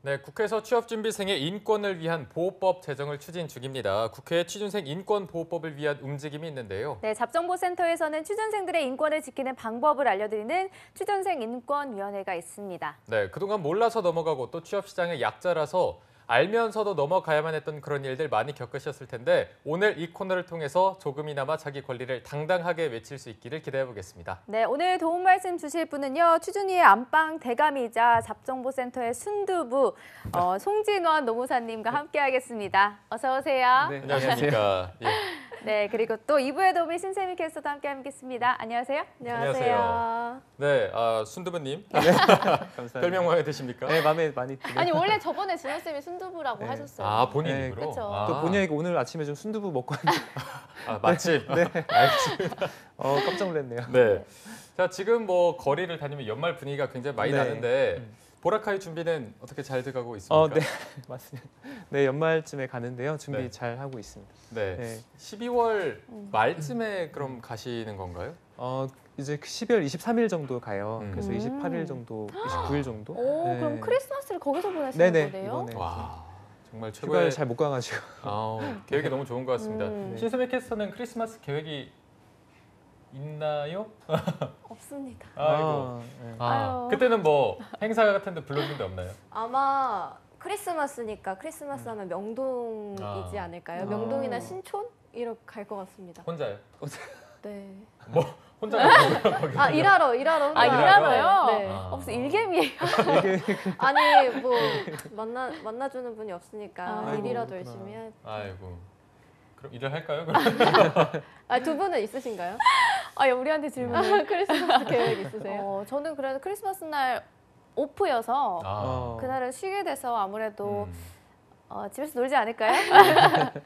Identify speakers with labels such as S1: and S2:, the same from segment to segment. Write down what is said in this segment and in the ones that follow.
S1: 네, 국회에서 취업준비생의 인권을 위한 보호법 제정을 추진 중입니다. 국회 취준생 인권보호법을 위한 움직임이 있는데요.
S2: 네, 잡정보센터에서는 취준생들의 인권을 지키는 방법을 알려드리는 취준생 인권위원회가 있습니다.
S1: 네, 그동안 몰라서 넘어가고 또 취업시장의 약자라서 알면서도 넘어가야만 했던 그런 일들 많이 겪으셨을 텐데 오늘 이 코너를 통해서 조금이나마 자기 권리를 당당하게 외칠 수 있기를 기대해 보겠습니다.
S2: 네, 오늘 도움 말씀 주실 분은요. 취준위의 안방 대감이자 잡정보센터의 순두부 송진원 노무사님과 함께하겠습니다. 어서 오세요.
S3: 네,
S1: 안녕하십니까. 예.
S2: 네, 그리고 또 2부의 도우미 신세미 캐스터도 함께하겠습니다. 안녕하세요.
S1: 안녕하세요. 네, 순두부님.
S3: 네, 감사합니다.
S1: 별명 마음에 드십니까?
S3: 네, 마음에 많이 들어요.
S4: 아니 원래 저번에 진원 쌤이 순두부라고
S3: 네.
S4: 하셨어요.
S1: 아, 본인
S3: 네,
S1: 입으로?
S4: 그쵸.
S1: 아.
S3: 또 본의 아니게 오늘 아침에 좀 순두부 먹고 왔는데
S1: 맛집.
S3: 네.
S1: 알겠습니다.
S3: 깜짝 놀랐네요.
S1: 네. 자, 지금 뭐 거리를 다니면 연말 분위기가 굉장히 많이
S3: 네.
S1: 나는데 보라카이 준비는 어떻게 잘 돼가고 있습니까?
S3: 네, 맞습니다. 네, 연말쯤에 가는데요. 준비
S1: 네.
S3: 잘 하고 있습니다.
S1: 네.
S3: 네.
S1: 12월 말쯤에 그럼 가시는 건가요?
S3: 이제 12월 23일 정도 가요. 그래서 28일
S2: 음.
S3: 정도, 29일 정도.
S4: 오,
S3: 네.
S4: 그럼 크리스마스를 거기서 보내시는
S3: 네네,
S4: 거네요?
S3: 이번에
S1: 와, 정말 최고의
S3: 휴가를 잘 못 가가지고.
S1: 계획이 너무 좋은 것 같습니다.
S4: 음.
S1: 신세미 캐스터는 크리스마스 계획이 있나요?
S4: 없습니다.
S1: 아이고.
S3: 네.
S4: 아유.
S1: 그때는 뭐 행사 같은 데 불러준 데 없나요?
S4: 아마 크리스마스니까 크리스마스 하면 명동이지
S1: 아.
S4: 않을까요?
S3: 아.
S4: 명동이나 신촌? 이렇게 갈 것 같습니다.
S1: 혼자요?
S4: 네.
S1: 뭐 혼자 가는 거예요? 거기?
S4: 아 일하러 혼자.
S1: 아, 일하러요?
S4: 네. 네.
S1: 아.
S2: 무슨 일개미예요?
S3: 이게
S4: 아니 뭐 만나주는 분이 없으니까
S2: 아,
S4: 일이라도
S3: 그렇구나.
S4: 열심히 해야지.
S1: 아이고. 그럼 일을 할까요?
S4: 두 분은 있으신가요?
S2: 아, 우리한테 질문을.
S4: 크리스마스 계획 있으세요?
S2: 저는 그래도 크리스마스 날 오프여서 그날은 쉬게 돼서 아무래도 집에서 놀지 않을까요?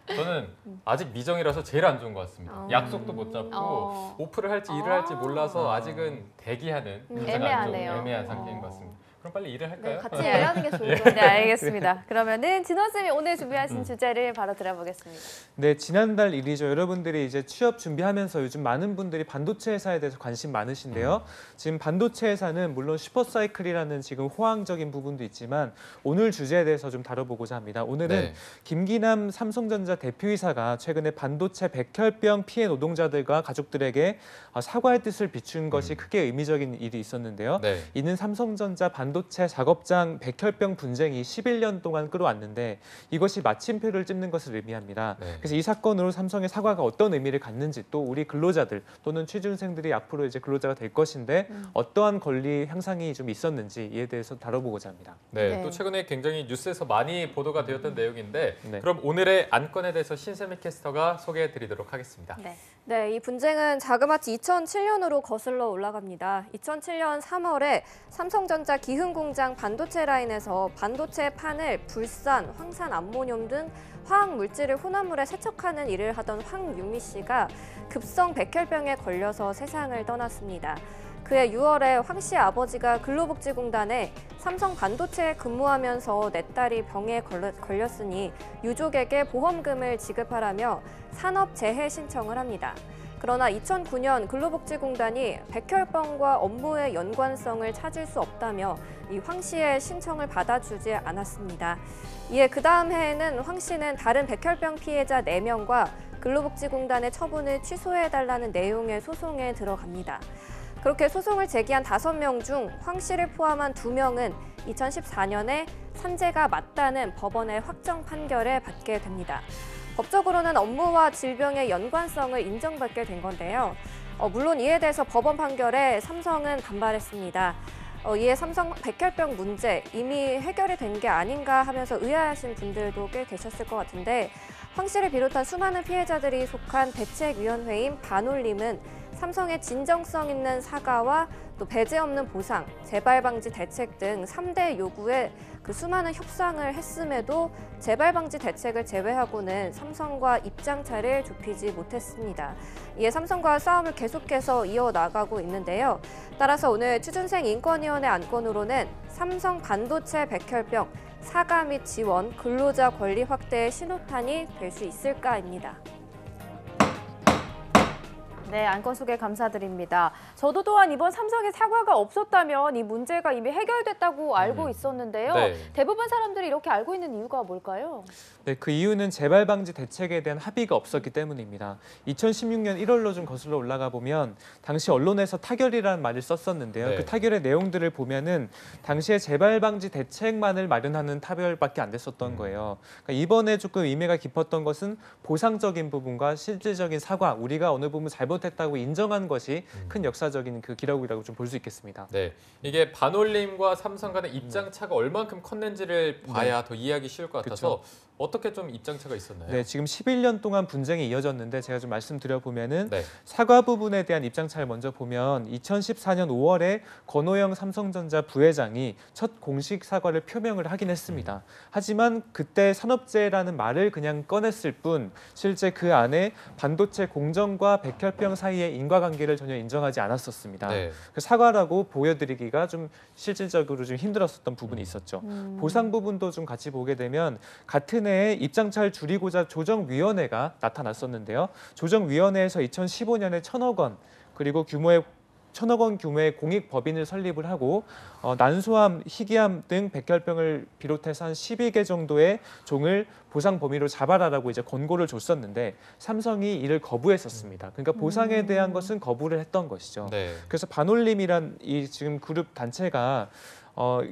S1: 저는 아직 미정이라서 제일 안 좋은 것 같습니다. 약속도 못 잡고
S2: 어.
S1: 오프를 할지 일을 할지 몰라서 아직은 대기하는 가장 안 좋은
S2: 애매하네요.
S1: 애매한 상태인 것 같습니다. 그럼 빨리 일을
S4: 네,
S1: 할까요?
S4: 같이 일하는 게 좋은 것
S2: 네,
S4: 같아요.
S2: 알겠습니다. 그러면은 진원쌤이 오늘 준비하신 주제를 바로 들어보겠습니다.
S3: 네, 지난달 일이죠. 여러분들이 이제 취업 준비하면서 요즘 많은 분들이 반도체 회사에 대해서 관심 많으신데요. 지금 반도체 회사는 물론 슈퍼사이클이라는 지금 호황적인 부분도 있지만 오늘 주제에 대해서 좀 다뤄보고자 합니다. 오늘은
S1: 네.
S3: 김기남 삼성전자 대표이사가 최근에 반도체 백혈병 피해 노동자들과 가족들에게 사과의 뜻을 비춘 것이 크게 의미적인 일이 있었는데요.
S1: 네.
S3: 이는 삼성전자 반도체 작업장 백혈병 분쟁이 11년 동안 끌어왔는데 이것이 마침표를 찍는 것을 의미합니다.
S1: 네.
S3: 그래서 이 사건으로 삼성의 사과가 어떤 의미를 갖는지 또 우리 근로자들 또는 취준생들이 앞으로 이제 근로자가 될 것인데 어떠한 권리 향상이 좀 있었는지 이에 대해서 다뤄보고자 합니다.
S1: 네,
S4: 네.
S1: 또 최근에 굉장히 뉴스에서 많이 보도가 되었던 내용인데
S3: 네.
S1: 그럼 오늘의 안건에 대해서 신세미 캐스터가 소개해드리도록 하겠습니다.
S2: 네.
S4: 네, 이 분쟁은 자그마치 2007년으로 거슬러 올라갑니다. 2007년 3월에 삼성전자 기흥공장 반도체 라인에서 반도체 판을 불산, 황산 암모늄 등 화학 물질을 혼합물에 세척하는 일을 하던 황유미 씨가 급성 백혈병에 걸려서 세상을 떠났습니다. 그해 6월에 황 씨 아버지가 근로복지공단에 삼성 반도체에 근무하면서 내 딸이 병에 걸렸으니 유족에게 보험금을 지급하라며 산업재해 신청을 합니다. 그러나 2009년 근로복지공단이 백혈병과 업무의 연관성을 찾을 수 없다며 이 황 씨의 신청을 받아주지 않았습니다. 이에 그 다음 해에는 황 씨는 다른 백혈병 피해자 4명과 근로복지공단의 처분을 취소해달라는 내용의 소송에 들어갑니다. 그렇게 소송을 제기한 5명 중 황 씨를 포함한 2명은 2014년에 산재가 맞다는 법원의 확정 판결을 받게 됩니다. 법적으로는 업무와 질병의 연관성을 인정받게 된 건데요. 물론 이에 대해서 법원 판결에 삼성은 반발했습니다. 이에 삼성 백혈병 문제 이미 해결이 된 게 아닌가 하면서 의아하신 분들도 꽤 계셨을 것 같은데 황 씨를 비롯한 수많은 피해자들이 속한 대책위원회인 반올림은 삼성의 진정성 있는 사과와 또 배제 없는 보상, 재발 방지 대책 등 3대 요구에 그 수많은 협상을 했음에도 재발 방지 대책을 제외하고는 삼성과 입장차를 좁히지 못했습니다. 이에 삼성과 싸움을 계속해서 이어나가고 있는데요. 따라서 오늘 취준생 인권위원회 안건으로는 삼성 반도체 백혈병 사과 및 지원, 근로자 권리 확대의 신호탄이 될 수 있을까입니다.
S2: 네, 안건 소개 감사드립니다. 저도 또한 이번 삼성의 사과가 없었다면 이 문제가 이미 해결됐다고 알고 있었는데요.
S1: 네.
S2: 대부분 사람들이 이렇게 알고 있는 이유가 뭘까요?
S3: 네, 그 이유는 재발 방지 대책에 대한 합의가 없었기 때문입니다. 2016년 1월로 좀 거슬러 올라가 보면 당시 언론에서 타결이라는 말을 썼었는데요.
S1: 네.
S3: 그 타결의 내용들을 보면은 당시에 재발 방지 대책만을 마련하는 타결밖에 안 됐었던 거예요. 그러니까 이번에 조금 의미가 깊었던 것은 보상적인 부분과 실질적인 사과, 우리가 어느 부분 잘못했다고 인정한 것이 큰 역사적인 그 기록이라고 좀 볼 수 있겠습니다.
S1: 네, 이게 반올림과 삼성 간의 입장 차가 얼만큼 컸는지를 봐야 더 이해하기 쉬울 것 같아서 어떻게 좀 입장 차가 있었나요?
S3: 네, 지금 11년 동안 분쟁이 이어졌는데 제가 좀 말씀드려 보면은
S1: 네.
S3: 사과 부분에 대한 입장 차를 먼저 보면 2014년 5월에 권오영 삼성전자 부회장이 첫 공식 사과를 표명을 하긴 했습니다. 하지만 그때 산업재해라는 말을 그냥 꺼냈을 뿐 실제 그 안에 반도체 공정과 백혈병 사이의 인과관계를 전혀 인정하지 않았었습니다.
S1: 네.
S3: 그 사과라고 보여드리기가 좀 실질적으로 좀 힘들었었던 부분이 있었죠. 보상 부분도 좀 같이 보게 되면 같은 해에 입장차를 줄이고자 조정위원회가 나타났었는데요. 조정위원회에서 2015년에 1,000억 원 그리고 1,000억 원 규모의 공익법인을 설립을 하고 난소암, 희귀암 등 백혈병을 비롯해서 한 12개 정도의 종을 보상 범위로 잡아라라고 이제 권고를 줬었는데 삼성이 이를 거부했었습니다. 그러니까 보상에 대한 것은 거부를 했던 것이죠.
S1: 네.
S3: 그래서 반올림이란 이 지금 그룹 단체가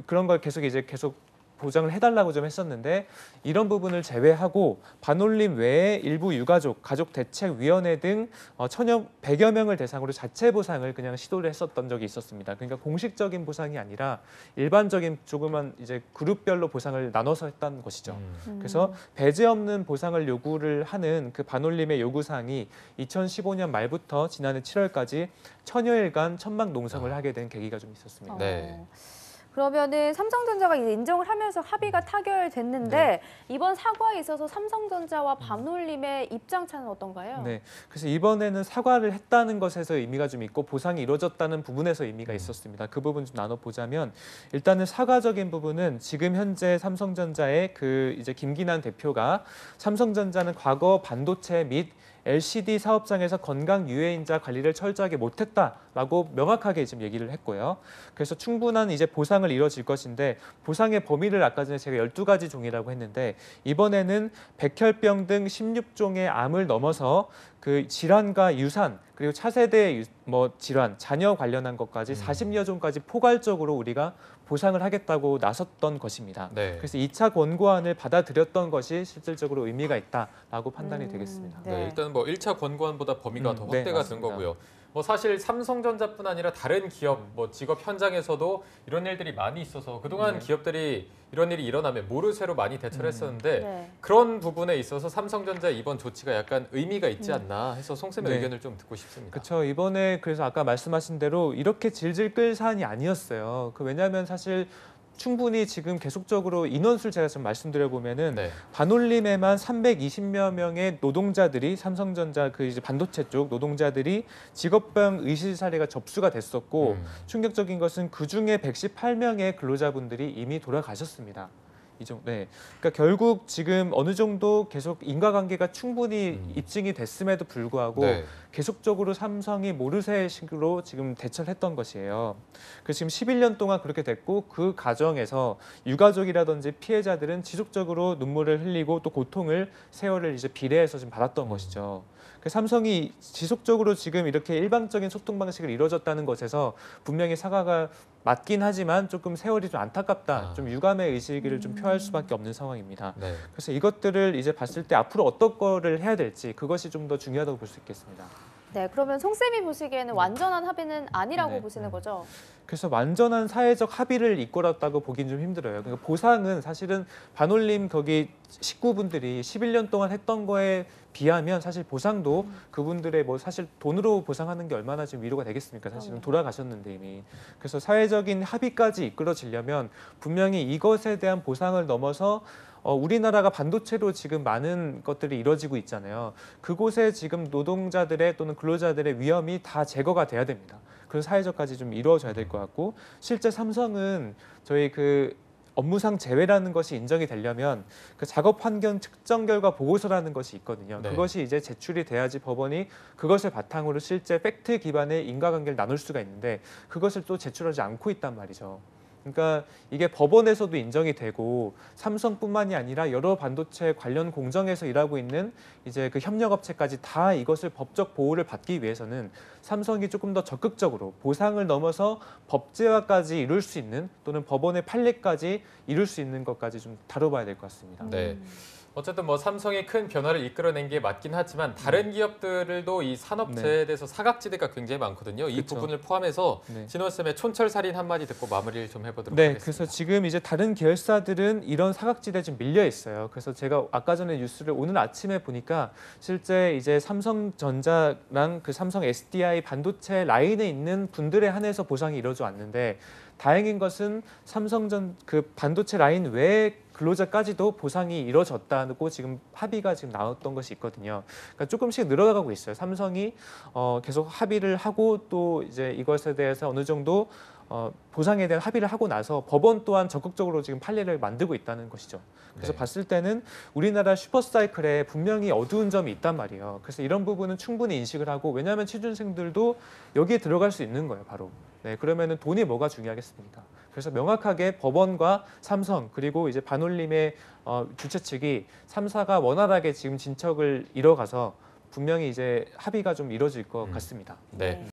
S3: 그런 걸 계속 보장을 해달라고 좀 했었는데 이런 부분을 제외하고 반올림 외에 일부 유가족, 가족대책위원회 등 1,100여 명을 대상으로 자체 보상을 그냥 시도를 했었던 적이 있었습니다. 그러니까 공식적인 보상이 아니라 일반적인 조그만 이제 그룹별로 보상을 나눠서 했던 것이죠. 그래서 배제 없는 보상을 요구를 하는 그 반올림의 요구사항이 2015년 말부터 지난해 7월까지 1,000여일간 천막 농성을 하게 된 계기가 좀 있었습니다.
S1: 네.
S2: 그러면은 삼성전자가 이제 인정을 하면서 합의가 타결됐는데 이번 사과에 있어서 삼성전자와 반올림의 입장차는 어떤가요?
S3: 네, 그래서 이번에는 사과를 했다는 것에서 의미가 좀 있고 보상이 이루어졌다는 부분에서 의미가 있었습니다. 그 부분 좀 나눠보자면 일단은 사과적인 부분은 지금 현재 삼성전자의 그 이제 김기난 대표가 삼성전자는 과거 반도체 및 LCD 사업장에서 건강 유해인자 관리를 철저하게 못했다라고 명확하게 지금 얘기를 했고요. 그래서 충분한 이제 보상을 이뤄질 것인데 보상의 범위를 아까 전에 제가 12가지 종이라고 했는데 이번에는 백혈병 등 16종의 암을 넘어서 그 질환과 유산 그리고 차세대 질환, 자녀 관련한 것까지 40여 종까지 포괄적으로 우리가 보상을 하겠다고 나섰던 것입니다.
S1: 네.
S3: 그래서 2차 권고안을 받아들였던 것이 실질적으로 의미가 있다라고 판단이 되겠습니다.
S1: 네, 일단 뭐 1차 권고안보다 범위가 더
S3: 네,
S1: 확대가 된
S3: 맞습니다.
S1: 거고요. 뭐 사실 삼성전자뿐 아니라 다른 기업, 뭐 직업 현장에서도 이런 일들이 많이 있어서 그동안 기업들이 이런 일이 일어나면 모르쇠로 많이 대처를 했었는데
S2: 네.
S1: 그런 부분에 있어서 삼성전자의 이번 조치가 약간 의미가 있지 않나 해서 송 쌤의
S3: 네.
S1: 의견을 좀 듣고 싶습니다.
S3: 그렇죠. 이번에 그래서 아까 말씀하신 대로 이렇게 질질 끌 사안이 아니었어요. 왜냐하면 사실 충분히 지금 계속적으로 인원수를 제가 좀 말씀드려 보면은
S1: 네.
S3: 반올림에만 320여 명의 노동자들이 삼성전자 그 이제 반도체 쪽 노동자들이 직업병 의심 사례가 접수가 됐었고 충격적인 것은 그 중에 118명의 근로자분들이 이미 돌아가셨습니다. 네. 그러니까 결국 지금 어느 정도 계속 인과관계가 충분히 입증이 됐음에도 불구하고
S1: 네.
S3: 계속적으로 삼성이 모르쇠식으로 지금 대처를 했던 것이에요. 그래서 지금 11년 동안 그렇게 됐고 그 과정에서 유가족이라든지 피해자들은 지속적으로 눈물을 흘리고 또 고통을 세월을 이제 비례해서 지금 받았던 것이죠. 삼성이 지속적으로 지금 이렇게 일방적인 소통 방식을 이루어졌다는 것에서 분명히 사과가 맞긴 하지만 조금 세월이 좀 안타깝다, 좀 유감의 의식을 좀 표할 수밖에 없는 상황입니다.
S1: 네.
S3: 그래서 이것들을 이제 봤을 때 앞으로 어떤 거를 해야 될지 그것이 좀 더 중요하다고 볼 수 있겠습니다.
S2: 네, 그러면 송 쌤이 보시기에는 완전한 합의는 아니라고
S3: 네.
S2: 보시는 거죠?
S3: 그래서 완전한 사회적 합의를 이끌었다고 보긴 좀 힘들어요. 그러니까 보상은 사실은 반올림 거기 식구분들이 11년 동안 했던 거에 비하면 사실 보상도 그분들의 사실 돈으로 보상하는 게 얼마나 지금 위로가 되겠습니까? 사실은 돌아가셨는데 이미. 그래서 사회적인 합의까지 이끌어지려면 분명히 이것에 대한 보상을 넘어서 우리나라가 반도체로 지금 많은 것들이 이루어지고 있잖아요. 그곳에 지금 노동자들의 또는 근로자들의 위험이 다 제거가 돼야 됩니다. 그런 사회적까지 좀 이루어져야 될 것 같고 실제 삼성은 저희 업무상 재해라는 것이 인정이 되려면 그 작업 환경 측정 결과 보고서라는 것이 있거든요.
S1: 네.
S3: 그것이 이제 제출이 돼야지 법원이 그것을 바탕으로 실제 팩트 기반의 인과관계를 나눌 수가 있는데 그것을 또 제출하지 않고 있단 말이죠. 그러니까 이게 법원에서도 인정이 되고 삼성뿐만이 아니라 여러 반도체 관련 공정에서 일하고 있는 이제 그 협력업체까지 다 이것을 법적 보호를 받기 위해서는 삼성이 조금 더 적극적으로 보상을 넘어서 법제화까지 이룰 수 있는 또는 법원의 판례까지 이룰 수 있는 것까지 좀 다뤄봐야 될 것 같습니다.
S1: 네. 어쨌든 뭐 삼성이 큰 변화를 이끌어낸 게 맞긴 하지만 다른 기업들도 이 산업재해에 대해서 사각지대가 굉장히 많거든요. 이
S3: 그쵸.
S1: 부분을 포함해서
S3: 네.
S1: 진호쌤의 촌철살인 한마디 듣고 마무리를 좀 해보도록
S3: 네,
S1: 하겠습니다.
S3: 그래서 지금 이제 다른 계열사들은 이런 사각지대에 좀 밀려 있어요. 그래서 제가 아까 전에 뉴스를 오늘 아침에 보니까 실제 이제 삼성전자랑 그 삼성 SDI 반도체 라인에 있는 분들에 한해서 보상이 이루어져 왔는데 다행인 것은 삼성전 그 반도체 라인 외에 근로자까지도 보상이 이루어졌다고 지금 합의가 지금 나왔던 것이 있거든요. 그러니까 조금씩 늘어나가고 있어요. 삼성이 계속 합의를 하고 또 이제 이것에 대해서 어느 정도 보상에 대한 합의를 하고 나서 법원 또한 적극적으로 지금 판례를 만들고 있다는 것이죠. 그래서
S1: 네.
S3: 봤을 때는 우리나라 슈퍼사이클에 분명히 어두운 점이 있단 말이에요. 그래서 이런 부분은 충분히 인식을 하고 왜냐하면 취준생들도 여기에 들어갈 수 있는 거예요, 바로. 네, 그러면은 돈이 뭐가 중요하겠습니까? 그래서 명확하게 법원과 삼성 그리고 이제 반올림의 주최 측이 3사가 원활하게 지금 진척을 이뤄가서 분명히 이제 합의가 좀 이루어질 것 같습니다.
S1: 네.